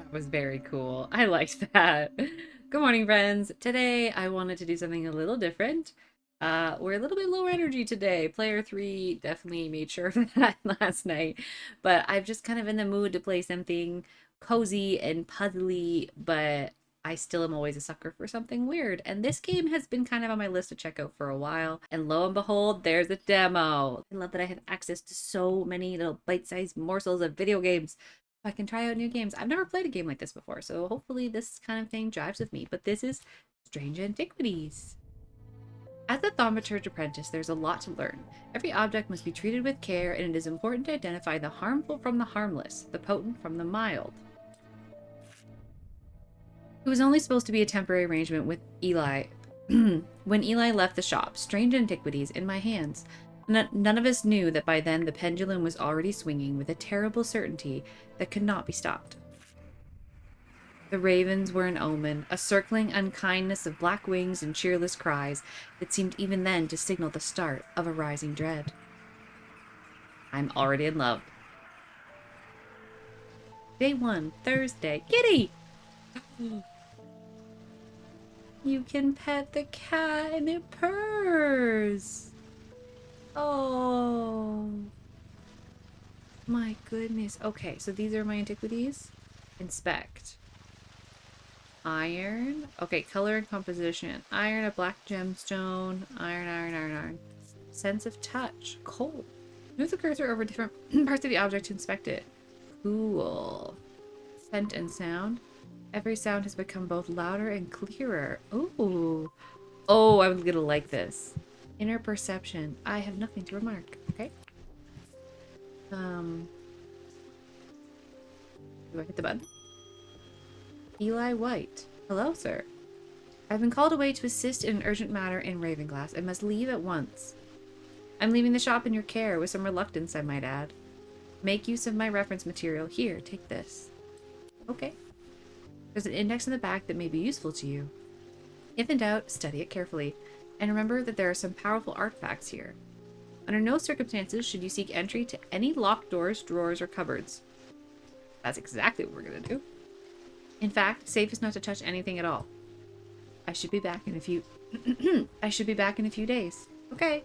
That was very cool. I liked that. Good morning, friends. Today I wanted to do something a little different. We're a little bit low energy today. Player 3 definitely made sure of that last night. But I'm just kind of in the mood to play something cozy and puzzly, but I still am always a sucker for something weird. And this game has been kind of on my list to check out for a while. And lo and behold, there's a demo. I love that I have access to so many little bite-sized morsels of video games. I can try out new games. I've never played a game like this before, so hopefully this kind of thing drives with me. But this is Strange Antiquities. As a thaumaturge apprentice, there's a lot to learn. Every object must be treated with care, and it is important to identify the harmful from the harmless, the potent from the mild. It was only supposed to be a temporary arrangement with Eli. When Eli left the shop, Strange Antiquities in my hands. None of us knew that by then the pendulum was already swinging with a terrible certainty that could not be stopped. The ravens were an omen, a circling unkindness of black wings and cheerless cries that seemed even then to signal the start of a rising dread. I'm already in love. Day 1, Thursday. Kitty! You can pet the cat and it purrs. Oh. My goodness. Okay, so these are my antiquities. Inspect. Iron. Okay, color and composition. Iron, a black gemstone. Iron, iron, iron, iron. Sense of touch. Coal. Move the cursor over different parts of the object to inspect it. Cool. Scent and sound. Every sound has become both louder and clearer. Ooh. Oh, I'm gonna like this. Inner perception. I have nothing to remark. Okay. Do I hit the button? Eli White. Hello, sir. I've been called away to assist in an urgent matter in Ravenglass and must leave at once. I'm leaving the shop in your care, with some reluctance, I might add. Make use of my reference material. Here, take this. Okay. There's an index in the back that may be useful to you. If in doubt, study it carefully, and remember that there are some powerful artifacts here. Under no circumstances should you seek entry to any locked doors, drawers, or cupboards. That's exactly what we're gonna do. In fact, safe is not to touch anything at all. I should be back in a few... I should be back in a few days. Okay.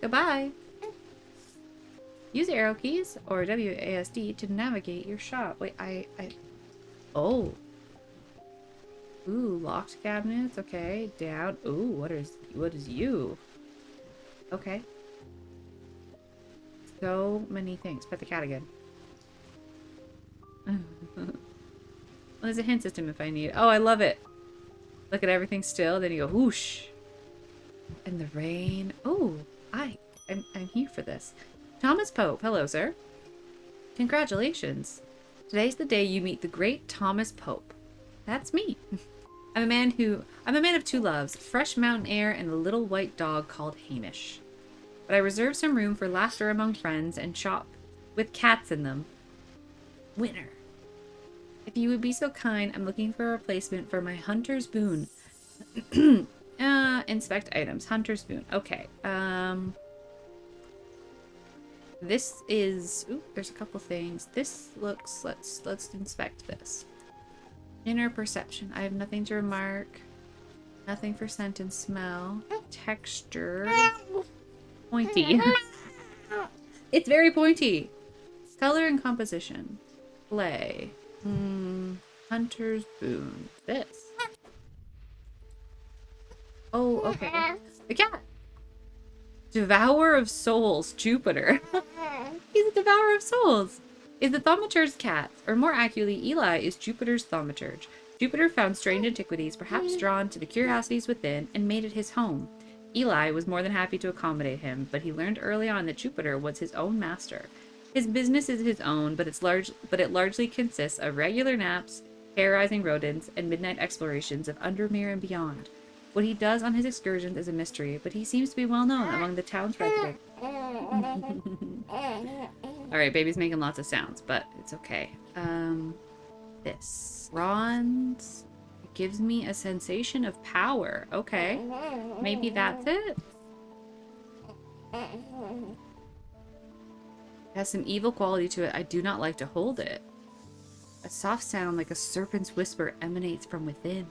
Goodbye. Use arrow keys or WASD to navigate your shop. Wait, Oh. Ooh, locked cabinets. Okay, down. Ooh, what is you? Okay. So many things. Pet the cat again. Well, there's a hint system if I need. Oh, I love it. Look at everything still. Then you go whoosh. And the rain. Oh, I'm here for this. Thomas Pope. Hello, sir. Congratulations. Today's the day you meet the great Thomas Pope. That's me. I'm a man of two loves, fresh mountain air and a little white dog called Hamish. But I reserve some room for laughter among friends and shop with cats in them. Winner. If you would be so kind, I'm looking for a replacement for my hunter's boon. Inspect items. Hunter's boon. Okay. This is... Ooh, there's a couple things. This looks... Let's inspect this. Inner perception. I have nothing to remark. Nothing for scent and smell. Texture. Pointy. It's very pointy. Color and composition. Play. Hunter's boon. This. Oh, okay. The cat. Devourer of souls. Jupiter. He's a devourer of souls. Is the thaumaturge's cat, or more accurately, Eli is Jupiter's thaumaturge. Jupiter found strange antiquities, perhaps drawn to the curiosities within, and made it his home. Eli was more than happy to accommodate him, but he learned early on that Jupiter was his own master. His business is his own, but it largely consists of regular naps, terrorizing rodents, and midnight explorations of Undermere and beyond. What he does on his excursions is a mystery, but he seems to be well known among the town's residents. Alright, baby's making lots of sounds, but it's okay. This. Bronze. It gives me a sensation of power. Okay. Maybe that's it? It has some evil quality to it. I do not like to hold it. A soft sound like a serpent's whisper emanates from within.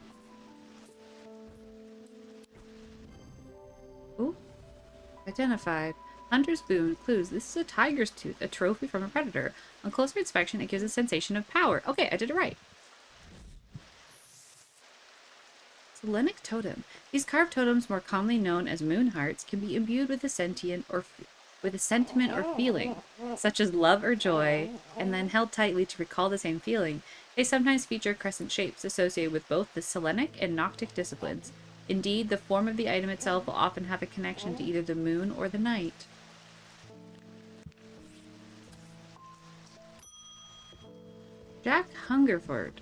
Ooh. Identified. Hunter's boon clues. This is a tiger's tooth, a trophy from a predator. On closer inspection, it gives a sensation of power. Okay, I did it right. Selenic totem. These carved totems, more commonly known as moon hearts, can be imbued with a sentiment or feeling, such as love or joy, and then held tightly to recall the same feeling. They sometimes feature crescent shapes associated with both the Selenic and Noctic disciplines. Indeed, the form of the item itself will often have a connection to either the moon or the night. Jack Hungerford.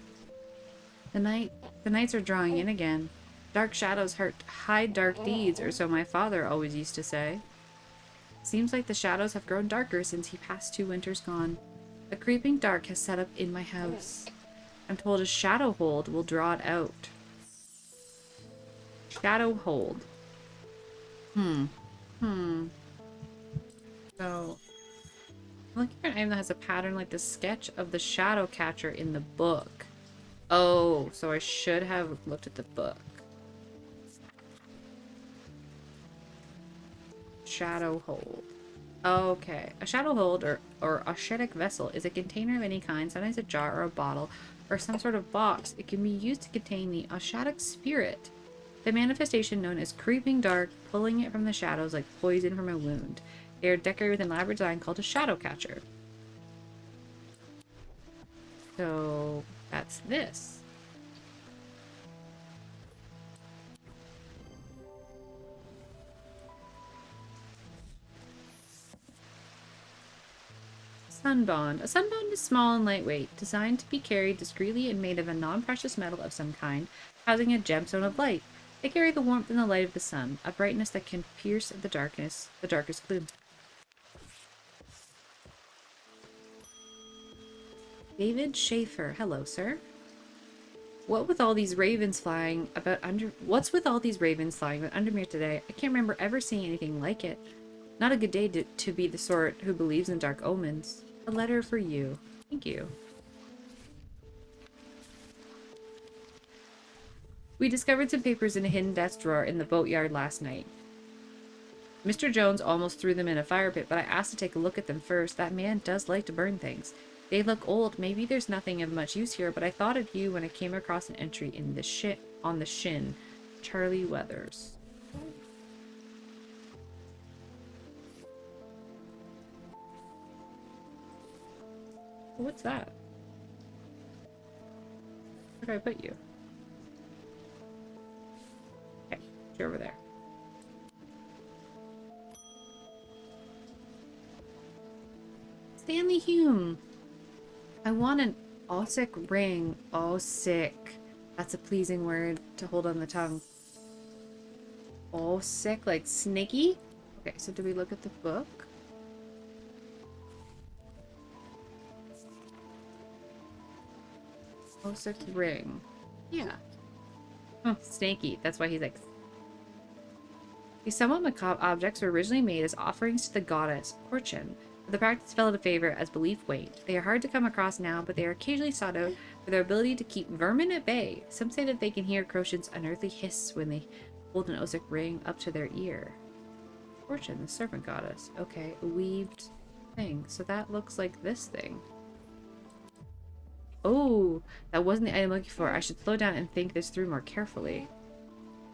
The nights are drawing in again. Dark shadows hide dark deeds, or so my father always used to say. Seems like the shadows have grown darker since he passed 2 winters gone. A creeping dark has set up in my house. I'm told a shadow hold will draw it out. Shadow hold. So, I'm looking for an item that has a pattern like the sketch of the shadow catcher in the book. Oh, so I should have looked at the book. Shadow hold. Okay. A shadow hold or ascetic vessel is a container of any kind, sometimes a jar or a bottle, or some sort of box. It can be used to contain the ascetic spirit, the manifestation known as creeping dark, pulling it from the shadows like poison from a wound. They are decorated with an elaborate design called a shadow catcher. So that's this. Sunbond. A sunbond is small and lightweight, designed to be carried discreetly and made of a non-precious metal of some kind, housing a gemstone of light. They carry the warmth and the light of the sun, a brightness that can pierce the darkest gloom. David Schaefer. Hello, sir. What's with all these ravens flying about Undermere today? I can't remember ever seeing anything like it. Not a good day to be the sort who believes in dark omens. A letter for you. Thank you. We discovered some papers in a hidden desk drawer in the boatyard last night. Mr. Jones almost threw them in a fire pit, but I asked to take a look at them first. That man does like to burn things. They look old. Maybe there's nothing of much use here, but I thought of you when I came across an entry in the on the shin. Charlie Weathers. What's that? Where do I put you? Okay, you're over there. Stanley Hume. I want an Ossic ring. Ossic. That's a pleasing word to hold on the tongue. Ossic, like snaky? Okay, so do we look at the book? Ossic ring. Yeah. Oh, snaky. That's why he's like... These somewhat macabre objects were originally made as offerings to the goddess Fortune. But the practice fell out of favor as belief waned. They are hard to come across now, but they are occasionally sought out for their ability to keep vermin at bay. Some say that they can hear Crocian's unearthly hiss when they hold an Ossic ring up to their ear. Fortune, the serpent goddess. Okay, a weaved thing. So that looks like this thing. Oh, that wasn't the item I'm looking for. I should slow down and think this through more carefully.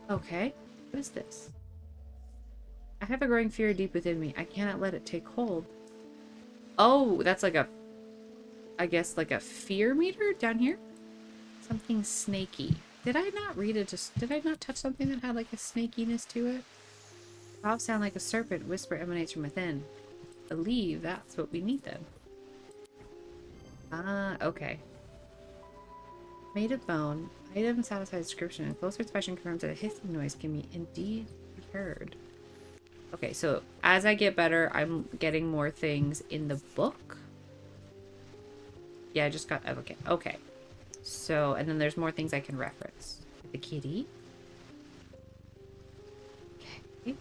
Okay, what is this? I have a growing fear deep within me. I cannot let it take hold. Oh, that's like a... I guess like a fear meter down here? Something snaky. Did I not read it? Did I not touch something that had like a snakiness to it? Soft sound like a serpent. Whisper emanates from within. I believe that's what we need then. Ah, okay. Made of bone. Item satisfies description. And closer inspection confirms that a hissing noise can be indeed heard. Okay, so as I get better, I'm getting more things in the book. Yeah, I just got... Okay, okay. So, and then there's more things I can reference. The kitty. Okay.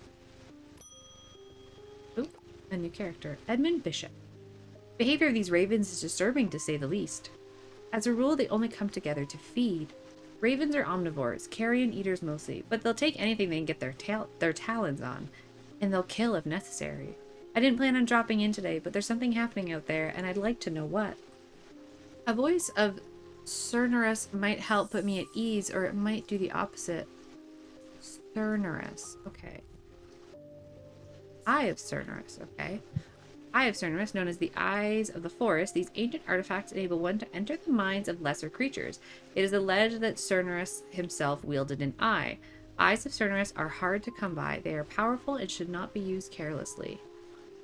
Ooh, a new character. Edmund Bishop. Behavior of these ravens is disturbing, to say the least. As a rule, they only come together to feed. Ravens are omnivores, carrion eaters mostly, but they'll take anything they can get their talons on, and they'll kill if necessary. I didn't plan on dropping in today, but there's something happening out there, and I'd like to know what. A voice of Cernerus might help put me at ease, or it might do the opposite. Cernerus, okay. Eye of Cernerus, okay. Eye of Cernerus, known as the Eyes of the Forest, these ancient artifacts enable one to enter the minds of lesser creatures. It is alleged that Cernerus himself wielded an eye. Eyes of Cernerus are hard to come by. They are powerful and should not be used carelessly.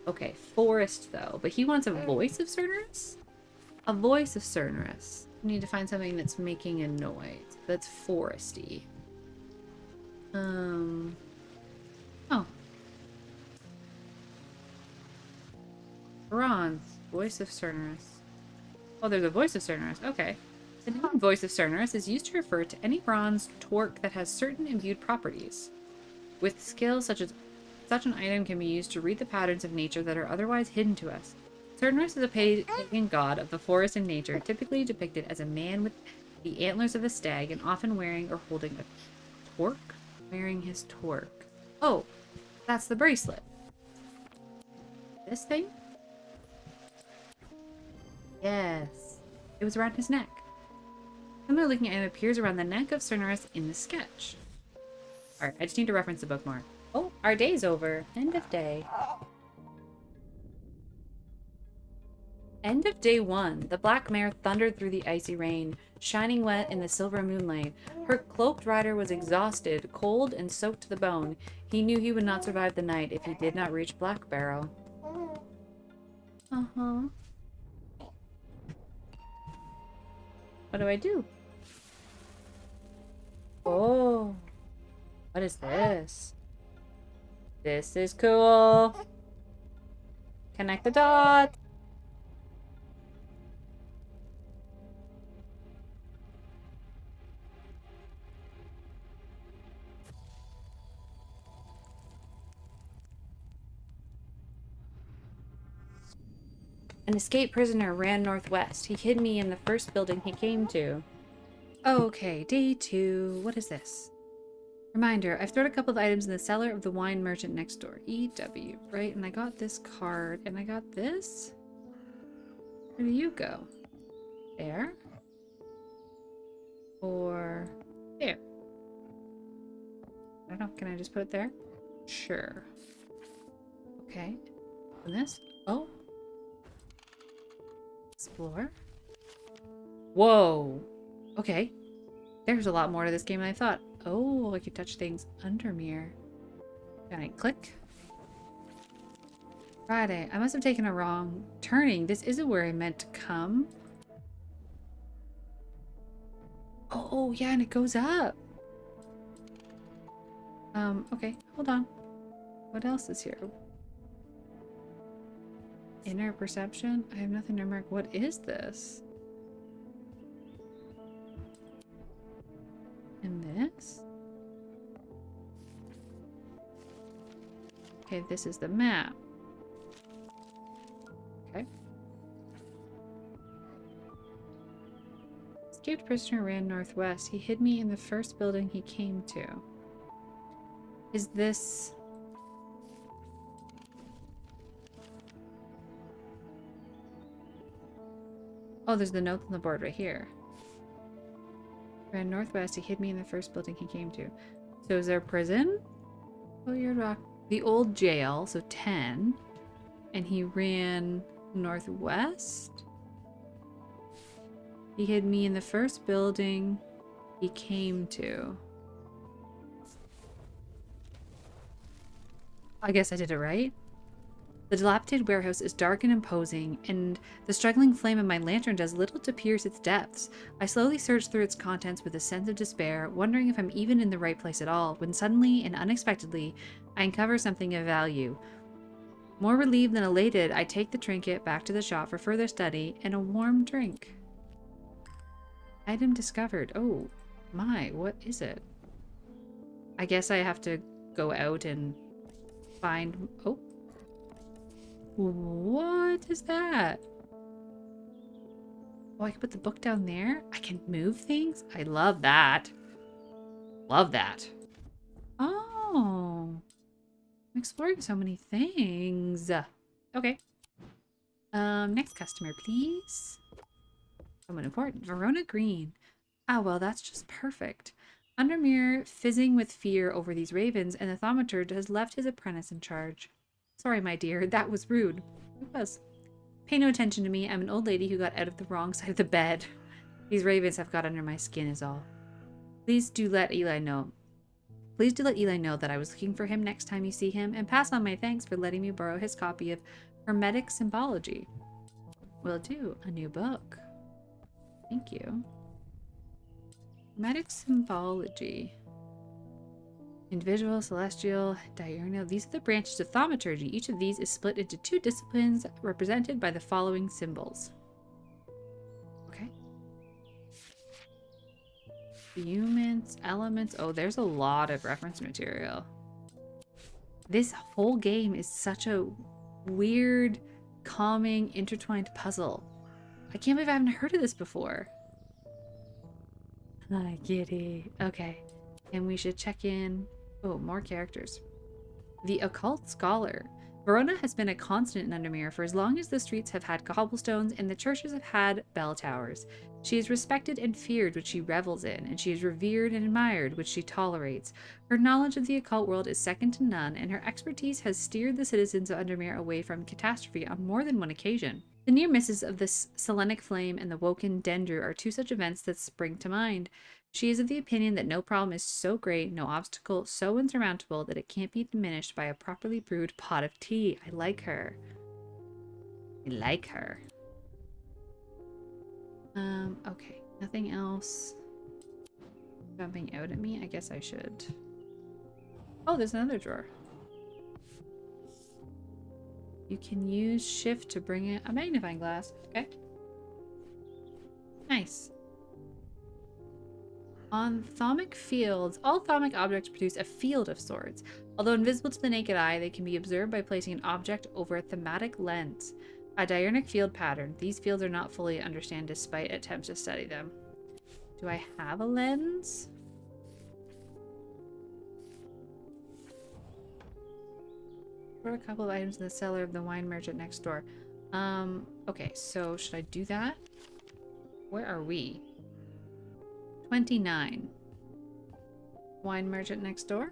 Okay, forest though. But he wants a voice of Cernerus? A voice of Cernerus. We need to find something that's making a noise. That's foresty. Oh. Bronze. Voice of Cernerus. Oh, there's a voice of Cernerus. Okay. The noun voice of Cernerus is used to refer to any bronze twerk that has certain imbued properties. With skills such an item can be used to read the patterns of nature that are otherwise hidden to us. Cernerus is a pagan god of the forest and nature, typically depicted as a man with the antlers of a stag and often wearing or holding a twerk? Wearing his twerk. Oh, that's the bracelet. This thing? Yes. It was around his neck. Similar looking item appears around the neck of Cernerus in the sketch. Alright, I just need to reference the book more. Oh, our day's over. End of day. End of day 1. The black mare thundered through the icy rain, shining wet in the silver moonlight. Her cloaked rider was exhausted, cold, and soaked to the bone. He knew he would not survive the night if he did not reach Black Barrow. Uh-huh. What do I do? Oh. What is this? This is cool. Connect the dots. An escaped prisoner ran northwest. He hid me in the first building he came to. Okay, day 2. What is this? Reminder, I've stored a couple of items in the cellar of the wine merchant next door. EW, right? And I got this card, and I got this? Where do you go? There? Or there? I don't know. Can I just put it there? Sure. Okay. And this? Oh. Explore. Whoa. Okay. There's a lot more to this game than I thought. Oh, I can touch things under mirror. Can I click? Friday. I must have taken a wrong turning. This isn't where I meant to come. Oh, yeah, and it goes up. Okay, hold on. What else is here? Inner perception? I have nothing to mark. What is this? And this? Okay, this is the map. Okay. Escaped prisoner ran northwest. He hid me in the first building he came to. Is this... Oh, there's the note on the board right here. Ran northwest. He hid me in the first building he came to. So is there a prison? Oh, you're rock. The old jail, so 10. And he ran northwest? He hid me in the first building he came to. I guess I did it right. The dilapidated warehouse is dark and imposing, and the struggling flame of my lantern does little to pierce its depths. I slowly search through its contents with a sense of despair, wondering if I'm even in the right place at all, when suddenly and unexpectedly, I uncover something of value. More relieved than elated, I take the trinket back to the shop for further study and a warm drink. Item discovered. Oh my, what is it? I guess I have to go out and find... Oh. What is that? Oh, I can put the book down there? I can move things? I love that. Love that. Oh. I'm exploring so many things. Okay. Next customer, please. Someone important. Verona Green. Ah, well, that's just perfect. Undermere fizzing with fear over these ravens, and the thaumaturge has left his apprentice in charge. Sorry, my dear, that was rude. It was. Pay no attention to me. I'm an old lady who got out of the wrong side of the bed. These ravens have got under my skin is all. Please do let Eli know. Please do let Eli know that I was looking for him next time you see him, and pass on my thanks for letting me borrow his copy of Hermetic Symbology. Will do. A new book. Thank you. Hermetic Symbology. Individual, celestial, diurnal. These are the branches of thaumaturgy. Each of these is split into 2 disciplines represented by the following symbols. Okay. Humans, elements. Oh, there's a lot of reference material. This whole game is such a weird, calming, intertwined puzzle. I can't believe I haven't heard of this before. Hi, kitty. Okay. And we should check in. Oh, more characters. The Occult Scholar. Verona has been a constant in Undermere for as long as the streets have had cobblestones and the churches have had bell towers. She is respected and feared, which she revels in, and she is revered and admired, which she tolerates. Her knowledge of the occult world is second to none, and her expertise has steered the citizens of Undermere away from catastrophe on more than one occasion. The near misses of the Selenic Flame and the Woken Dendru are 2 such events that spring to mind. She is of the opinion that no problem is so great, no obstacle so insurmountable that it can't be diminished by a properly brewed pot of tea. I like her. I like her. Okay. Nothing else jumping out at me? I guess I should. Oh, there's another drawer. You can use shift to bring in a magnifying glass. Okay. Nice. On thaumic fields, all thaumic objects produce a field of sorts. Although invisible to the naked eye, they can be observed by placing an object over a thematic lens. A diurnic field pattern. These fields are not fully understood despite attempts to study them. Do I have a lens? There are a couple of items in the cellar of the wine merchant next door. Okay, so should I do that? Where are we? 29. Wine merchant next door?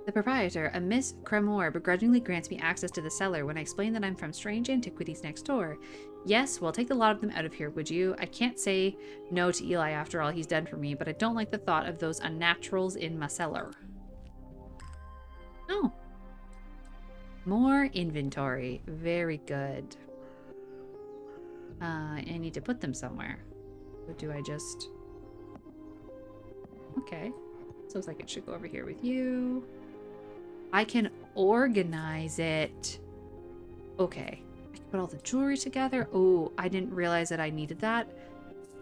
The proprietor, a Miss Cremore, begrudgingly grants me access to the cellar when I explain that I'm from strange antiquities next door. Yes, well, take the lot of them out of here, would you? I can't say no to Eli after all he's done for me, but I don't like the thought of those unnaturals in my cellar. Oh. More inventory. Very good. I need to put them somewhere. Or do I just... Okay. So looks like it should go over here with you. I can organize it. Okay. I can put all the jewelry together. Oh, I didn't realize that I needed that.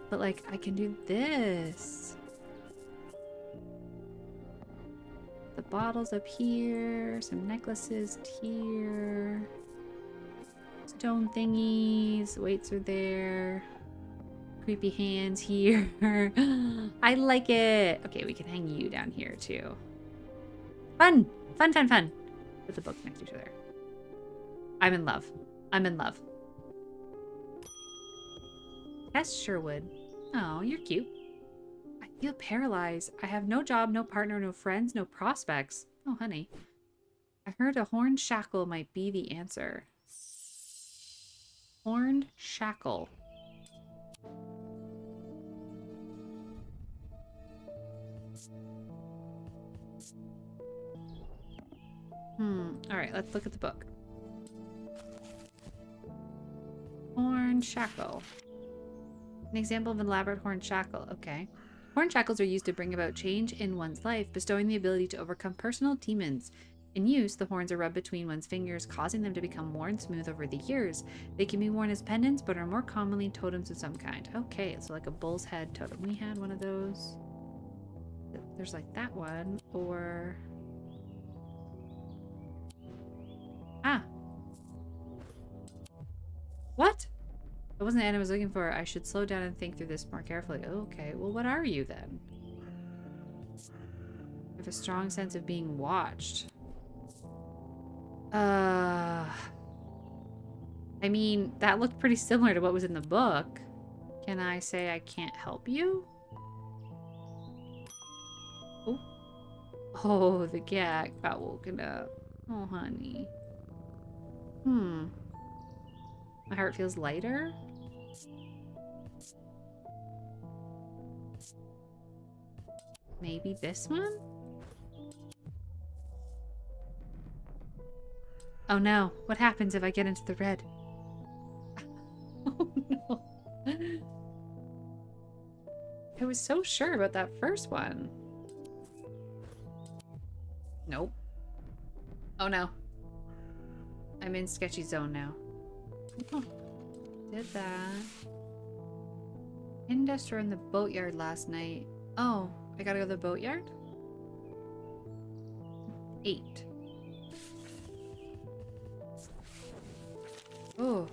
But, like, I can do this. The bottles up here. Some necklaces here. Stone thingies. Weights are there. Creepy hands here. I like it. Okay, we can hang you down here, too. Fun! Fun, fun, fun. Put the book next to each other. I'm in love. I'm in love. Tess Sherwood. Oh, you're cute. I feel paralyzed. I have no job, no partner, no friends, no prospects. Oh, honey. I heard a horned shackle might be the answer. Horned shackle. Alright, let's look at the book. Horn shackle. An example of an elaborate horn shackle. Okay. Horn shackles are used to bring about change in one's life, bestowing the ability to overcome personal demons. In use, the horns are rubbed between one's fingers, causing them to become worn smooth over the years. They can be worn as pendants, but are more commonly totems of some kind. Okay, so like a bull's head totem. We had one of those. There's like that one, or... Ah. What? That wasn't the end I was looking for. I should slow down and think through this more carefully. Okay, well, what are you then? I have a strong sense of being watched. I mean, that looked pretty similar to what was in the book. Can I say I can't help you? Oh. Oh, the cat got woken up. Oh, honey. My heart feels lighter. Maybe this one? Oh no, what happens if I get into the red? Oh no. I was so sure about that first one. Nope. Oh no. I'm in sketchy zone now. Oh, did that. Indus were in the boatyard last night. Oh, I gotta go to the boatyard? 8. Oh.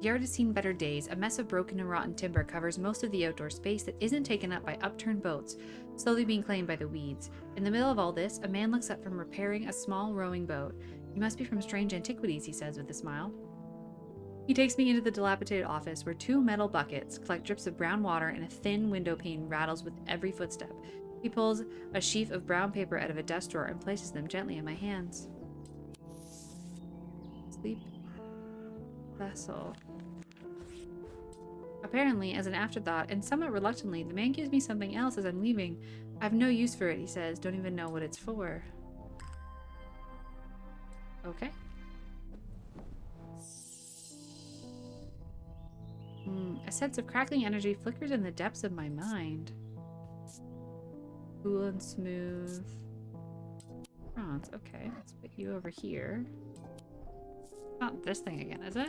The yard has seen better days. A mess of broken and rotten timber covers most of the outdoor space that isn't taken up by upturned boats, slowly being claimed by the weeds. In the middle of all this, a man looks up from repairing a small rowing boat. You must be from strange Antiquities, he says with a smile. He takes me into the dilapidated office where 2 metal buckets collect drips of brown water and a thin window pane rattles with every footstep. He pulls a sheaf of brown paper out of a desk drawer and places them gently in my hands. Sleep vessel. Apparently, as an afterthought, and somewhat reluctantly, the man gives me something else as I'm leaving. I have no use for it, he says. Don't even know what it's for. Okay. A sense of crackling energy flickers in the depths of my mind. Cool and smooth. Bronze. Okay, let's put you over here. Not this thing again, is it?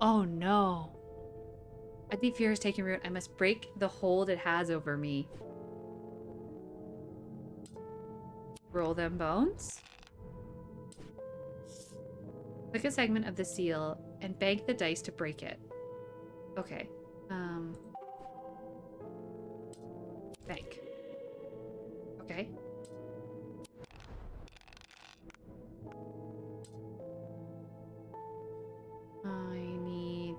Oh no. A deep fear is taking root. I must break the hold it has over me. Roll them bones. Click a segment of the seal and bank the dice to break it. Okay. Bank. Okay. I need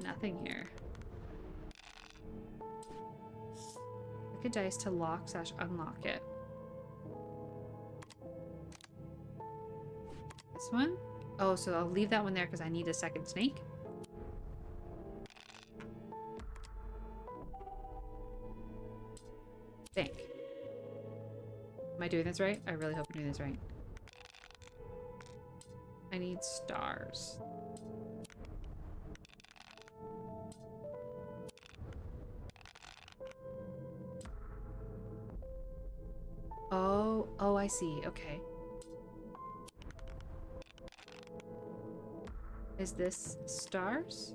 nothing here. Click a dice to lock/unlock it. This one? Oh, so I'll leave that one there because I need a second snake. Think. Am I doing this right? I really hope I'm doing this right. I need stars. Oh, I see. Okay. Is this stars?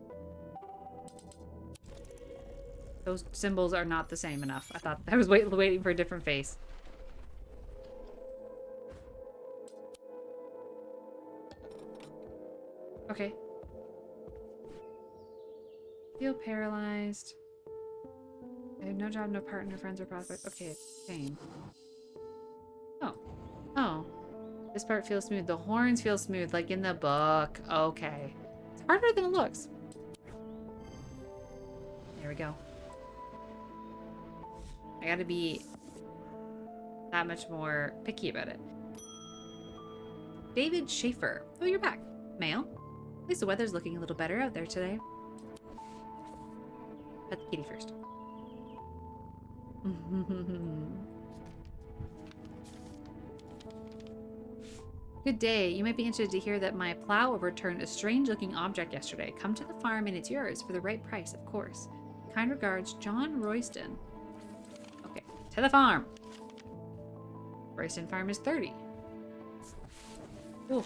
Those symbols are not the same enough. I thought I was waiting for a different face. Okay. Feel paralyzed. I have no job, no partner, friends, or prospects. Okay, same. Oh. This part feels smooth. The horns feel smooth, like in the book. Okay. It's harder than it looks. There we go. I gotta be that much more picky about it. David Schaefer. Oh, you're back. Mail? At least the weather's looking a little better out there today. Pet the kitty first. Good day. You might be interested to hear that my plow overturned a strange-looking object yesterday. Come to the farm and it's yours for the right price, of course. Kind regards, John Royston. Okay, to the farm. Royston Farm is 30. Ooh.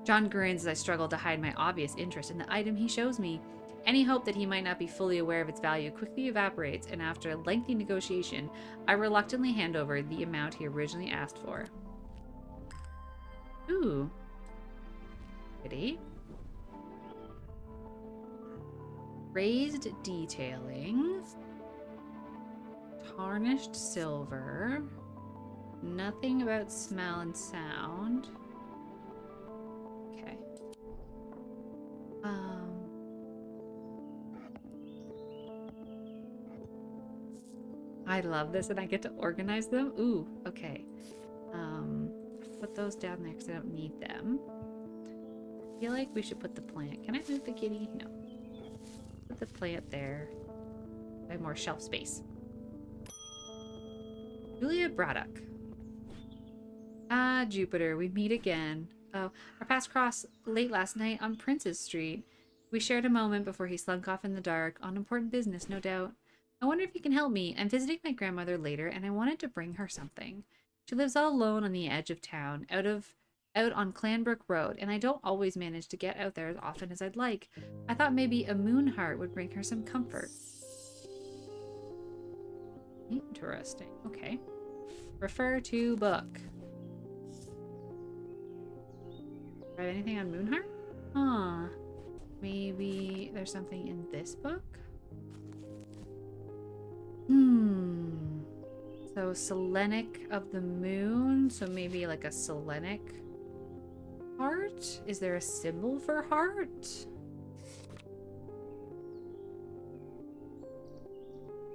John grins as I struggle to hide my obvious interest in the item he shows me. Any hope that he might not be fully aware of its value quickly evaporates, and after a lengthy negotiation, I reluctantly hand over the amount he originally asked for. Ooh. Pretty. Raised detailing. Tarnished silver. Nothing about smell and sound. Okay. I love this and I get to organize them. Ooh, okay. Put those down there because I don't need them. I feel like we should put the plant. Can I move the kitty? No. Put the plant there. I have more shelf space. Julia Braddock. Ah, Jupiter, we meet again. Oh, our paths crossed late last night on Princess Street. We shared a moment before he slunk off in the dark, on important business, no doubt. I wonder if you can help me. I'm visiting my grandmother later, and I wanted to bring her something. She lives all alone on the edge of town, out on Clanbrook Road, and I don't always manage to get out there as often as I'd like. I thought maybe a moon heart would bring her some comfort. Interesting. Okay. Refer to book. Read anything on Moonheart? Huh. Maybe there's something in this book? So Selenic of the moon. So maybe like a Selenic heart? Is there a symbol for heart?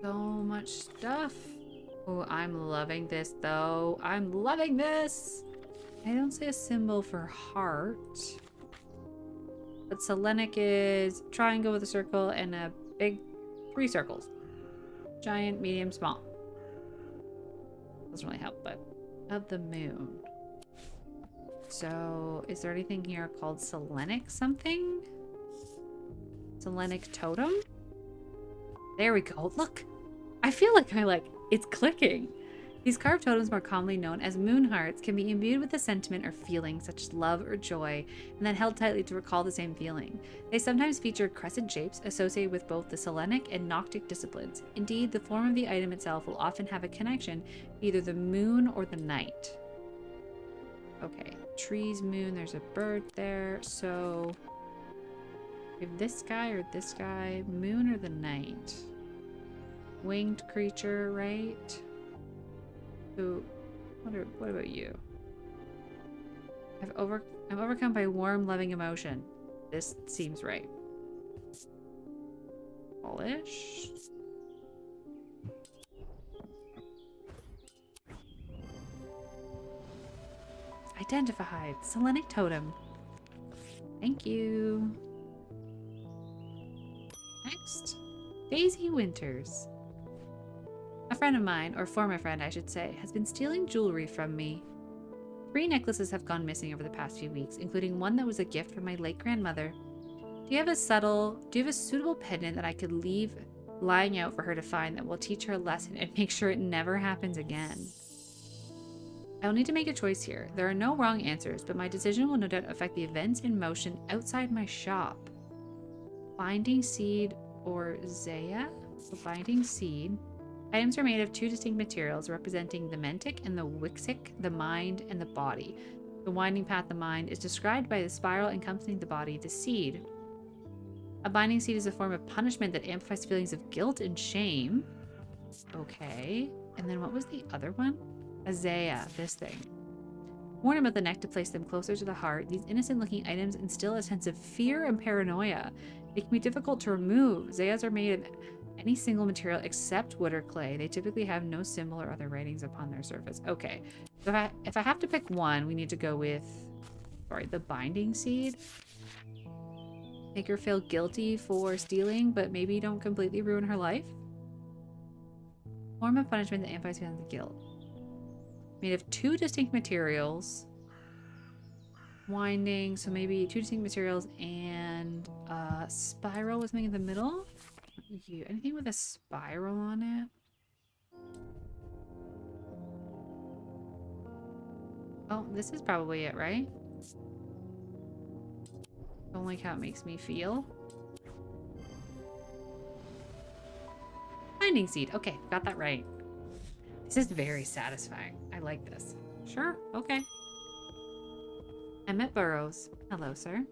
So much stuff. Oh, I'm loving this though. I'm loving this. I don't see a symbol for heart. But Selenic is triangle with a circle and a big 3 circles. Giant, medium, small. Doesn't really help, but of the moon. So is there anything here called Selenic something? Selenic totem? There we go. Look, I feel like it's clicking. These carved totems, more commonly known as moon hearts, can be imbued with a sentiment or feeling such as love or joy, and then held tightly to recall the same feeling. They sometimes feature crescent shapes associated with both the Selenic and Noctic disciplines. Indeed, the form of the item itself will often have a connection to either the moon or the night. Okay, trees, moon, there's a bird there, so we have this guy or this guy, moon or the night. Winged creature, right? So, what about you? I'm overcome by warm, loving emotion. This seems right. Polish. Identified. Selenic totem. Thank you. Next. Daisy Winters. A friend of mine, or former friend I should say, has been stealing jewelry from me. 3 necklaces have gone missing over the past few weeks, including one that was a gift from my late grandmother. Do you have a suitable pendant that I could leave lying out for her to find that will teach her a lesson and make sure it never happens again? I'll need to make a choice here. There are no wrong answers, but my decision will no doubt affect the events in motion outside my shop. Binding seed or Zaya? So binding seed. Items are made of 2 distinct materials representing the mentic and the wixic, the mind and the body. The winding path, the mind, is described by the spiral encompassing the body, the seed. A binding seed is a form of punishment that amplifies feelings of guilt and shame. Okay. And then what was the other one? Azaya, this thing. Worn about the neck to place them closer to the heart, these innocent-looking items instill a sense of fear and paranoia. They can be difficult to remove. Zayas are made of any single material except wood or clay. They typically have no symbol or other writings upon their surface. Okay, so if I have to pick one, we need to go with, the binding seed. Make her feel guilty for stealing, but maybe don't completely ruin her life. Form of punishment that amplifies feelings of guilt. Made of 2 distinct materials. Winding, so maybe 2 distinct materials and spiral with something in the middle. Anything with a spiral on it? Oh, this is probably it, right? Don't like how it makes me feel. Landing seed. Okay, got that right. This is very satisfying. I like this. Sure, okay. I'm at Burroughs. Hello, sir.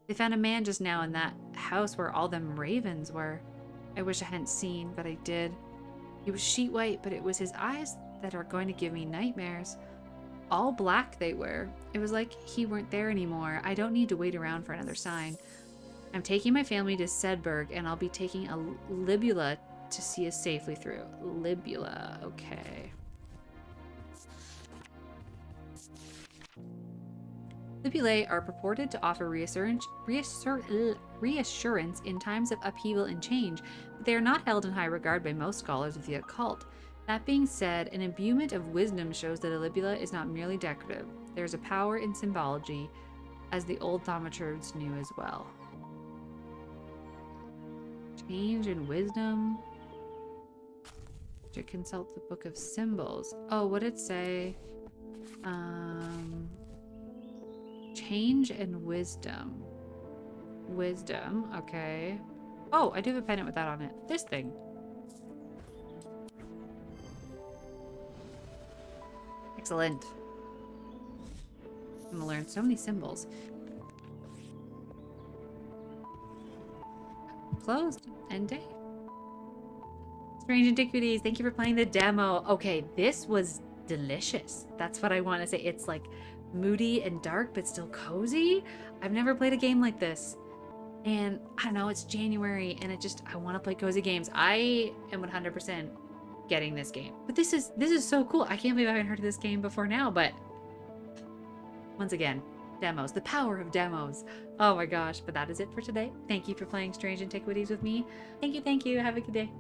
They found a man just now in that house where all them ravens were. I wish I hadn't seen, but I did. He was sheet white, but it was his eyes that are going to give me nightmares. All black they were. It was like he weren't there anymore. I don't need to wait around for another sign. I'm taking my family to Sedberg, and I'll be taking a libula to see us safely through. Libula, okay. Libulae are purported to offer reassurance in times of upheaval and change, but they are not held in high regard by most scholars of the occult. That being said, an imbuement of wisdom shows that a libula is not merely decorative. There is a power in symbology, as the old thaumaturgs knew as well. Change in wisdom. To consult the book of symbols. Oh, what did it say? Change and wisdom. Wisdom, okay. Oh, I do have a pendant with that on it. This thing. Excellent. I'm gonna learn so many symbols. Closed. End day. Strange Antiquities, thank you for playing the demo. Okay, this was delicious. That's what I want to say. It's like moody and dark, but still cozy. I've never played a game like this. And I don't know, it's January and I want to play cozy games. I am 100% getting this game. But this is so cool. I can't believe I haven't heard of this game before now, but once again, demos, the power of demos. Oh my gosh, but that is it for today. Thank you for playing Strange Antiquities with me. Thank you. Have a good day.